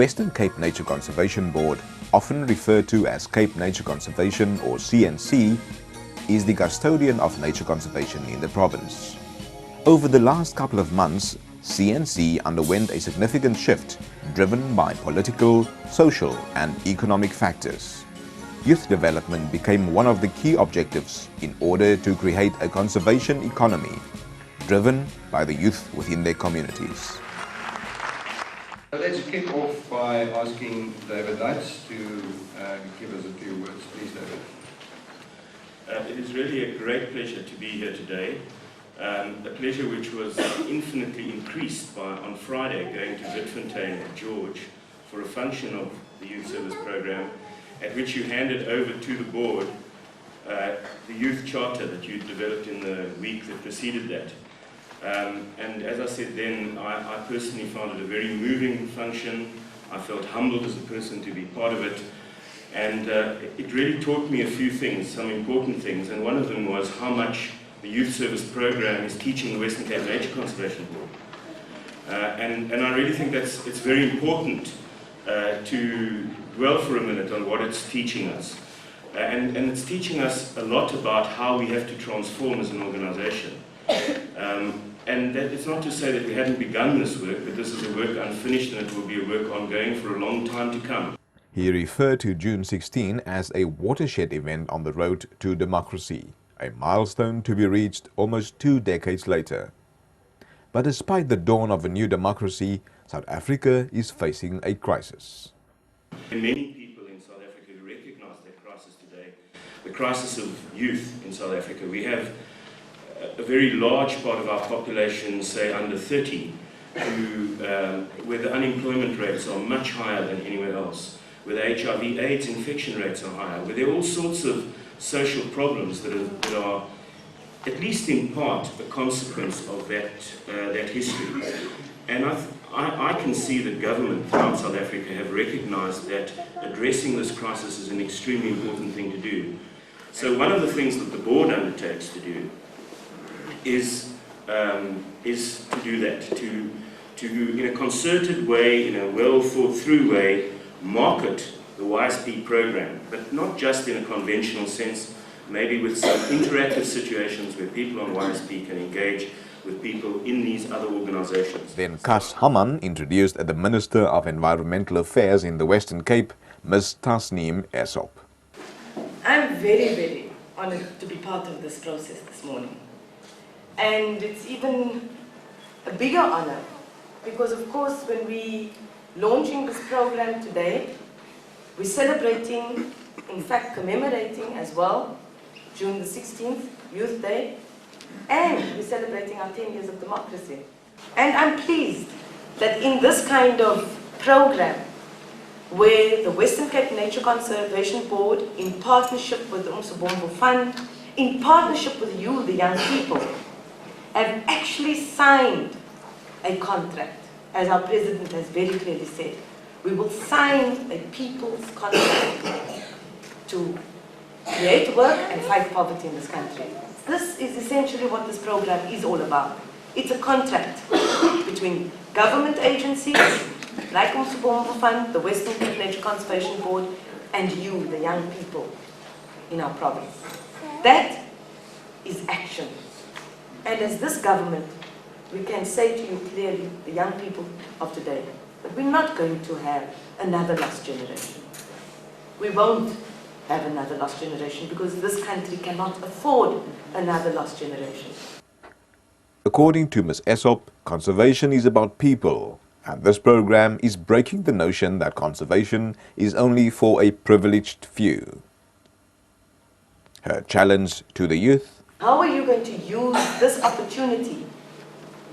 Western Cape Nature Conservation Board, often referred to as Cape Nature Conservation or CNC, is the custodian of nature conservation in the province. Over the last couple of months, CNC underwent a significant shift driven by political, social and economic factors. Youth development became one of the key objectives in order to create a conservation economy driven by the youth within their communities. Let's kick off by asking David Leitz to give us a few words. Please, David. It is really a great pleasure to be here today. A pleasure which was infinitely increased by, on Friday, going to Witfontein at George for a function of the Youth Service Program, at which you handed over to the board the youth charter that you developed in the week that preceded that. And as I said then, I personally found it a very moving function. I felt humbled as a person to be part of it. And it really taught me a few things, some important things, and one of them was how much the Youth Service Program is teaching the Western Cape Nature Conservation Board. And I really think it's very important to dwell for a minute on what it's teaching us. And it's teaching us a lot about how we have to transform as an organization. And that it's not to say that we hadn't begun this work, but this is a work unfinished and it will be a work ongoing for a long time to come. He referred to June 16 as a watershed event on the road to democracy, a milestone to be reached almost 2 decades later. But despite the dawn of a new democracy, South Africa is facing a crisis. Many people in South Africa recognize that crisis today, the crisis of youth in South Africa. We have a very large part of our population, say under 30, where the unemployment rates are much higher than anywhere else, where the HIV/AIDS infection rates are higher, where there are all sorts of social problems that are, at least in part, a consequence of that history. And I can see that government throughout South Africa have recognized that addressing this crisis is an extremely important thing to do. So one of the things that the board undertakes to do is to do that, to in a concerted way, in a well thought through way, market the YSP program, but not just in a conventional sense, maybe with some interactive situations where people on YSP can engage with people in these other organizations. Then Kas Haman introduced the Minister of Environmental Affairs in the Western Cape, Ms. Tasneem Essop. I'm very, very honored to be part of this process this morning. And it's even a bigger honor because, of course, when we launching this program today, we're celebrating, in fact commemorating as well, June the 16th, Youth Day, and we're celebrating our 10 years of democracy. And I'm pleased that in this kind of program, where the Western Cape Nature Conservation Board, in partnership with the Umsobombo Fund, in partnership with you, the young people, have actually signed a contract. As our President has very clearly said, we will sign a people's contract to create work and fight poverty in this country. This is essentially what this program is all about. It's a contract between government agencies, like Umsobombo Fund, the Western Cape Nature Conservation Board, and you, the young people in our province. That is action. And as this government, we can say to you clearly, the young people of today, that we're not going to have another lost generation. We won't have another lost generation because this country cannot afford another lost generation. According to Ms. Essop, conservation is about people, and this program is breaking the notion that conservation is only for a privileged few. Her challenge to the youth: how are you going to use this opportunity,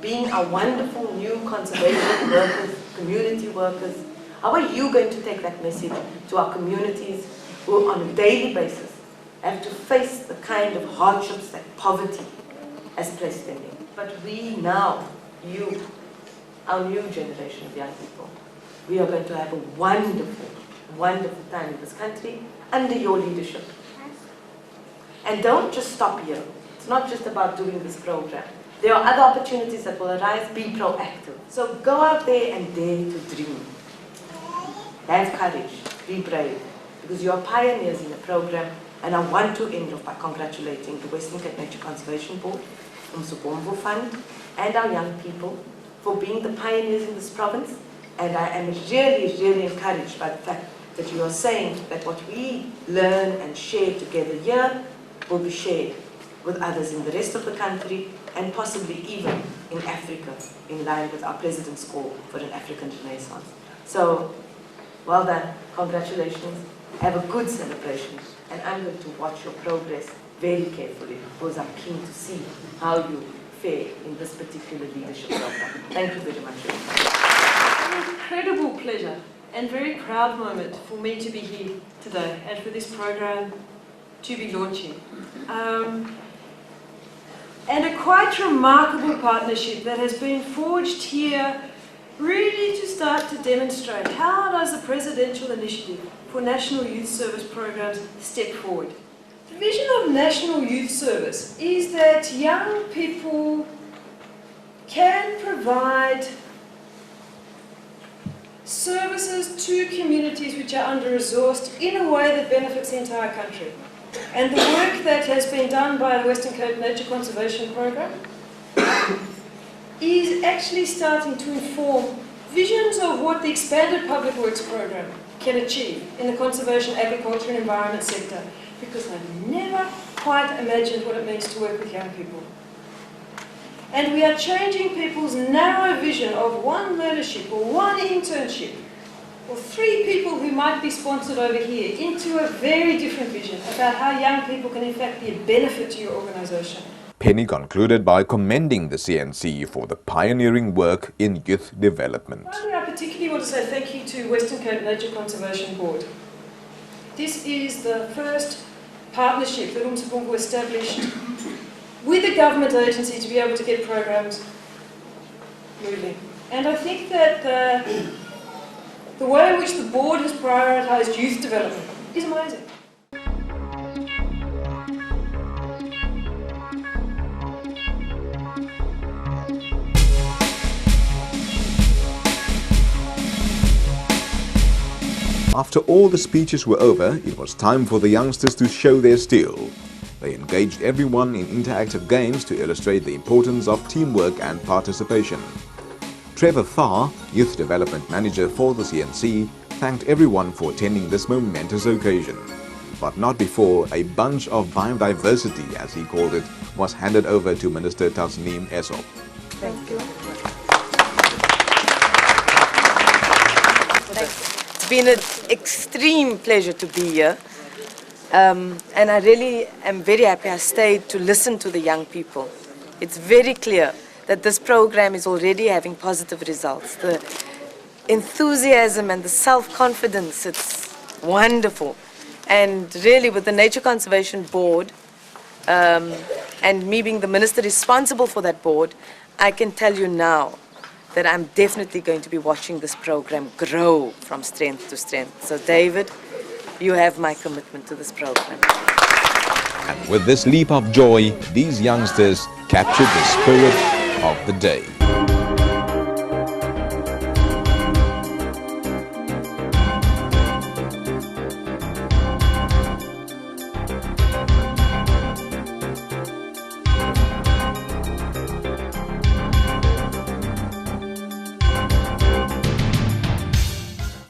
being our wonderful new conservation workers, community workers, how are you going to take that message to our communities who on a daily basis have to face the kind of hardships that poverty has placed them in? But we now, you, our new generation of young people, we are going to have a wonderful, wonderful time in this country under your leadership. And don't just stop here. It's not just about doing this program. There are other opportunities that will arise. Be proactive. So go out there and dare to dream. have courage, be brave, because you are pioneers in the program, and I want to end off by congratulating the Western Cape Nature Conservation Board, Umsobomvu Fund, and our young people for being the pioneers in this province. And I am really, really encouraged by the fact that you are saying that what we learn and share together here will be shared with others in the rest of the country and possibly even in Africa, in line with our President's call for an African Renaissance. So, well done, congratulations, have a good celebration, and I'm going to watch your progress very carefully because I'm keen to see how you fare in this particular leadership program. Thank you very much. An incredible pleasure and very proud moment for me to be here today and for this program to be launching. And a quite remarkable partnership that has been forged here really to start to demonstrate how does the Presidential Initiative for National Youth Service Programs step forward. The vision of National Youth Service is that young people can provide services to communities which are under-resourced in a way that benefits the entire country. And the work that has been done by the Western Cape Nature Conservation Program is actually starting to inform visions of what the expanded public works program can achieve in the conservation, agriculture and environment sector, because I've never quite imagined what it means to work with young people. And we are changing people's narrow vision of one learnership or one internship or 3 people who might be sponsored over here into a very different vision about how young people can in fact be a benefit to your organisation. Penny concluded by commending the CNC for the pioneering work in youth development. Finally, I particularly want to say thank you to Western Cape Nature Conservation Board. This is the first partnership that Umsobomvu established with a government agency to be able to get programs moving. And I think that the way in which the board has prioritised youth development is amazing. After all the speeches were over, it was time for the youngsters to show their skill. They engaged everyone in interactive games to illustrate the importance of teamwork and participation. Trevor Farr, Youth Development Manager for the CNC, thanked everyone for attending this momentous occasion. But not before a bunch of biodiversity, as he called it, was handed over to Minister Tasneem Essop. Thank you. It's been an extreme pleasure to be here. And I really am very happy I stayed to listen to the young people. It's very clear that this program is already having positive results. The enthusiasm and the self-confidence, it's wonderful. And really with the Nature Conservation Board, and me being the minister responsible for that board, I can tell you now that I'm definitely going to be watching this program grow from strength to strength. So David, you have my commitment to this program. And with this leap of joy, these youngsters captured the spirit of the day.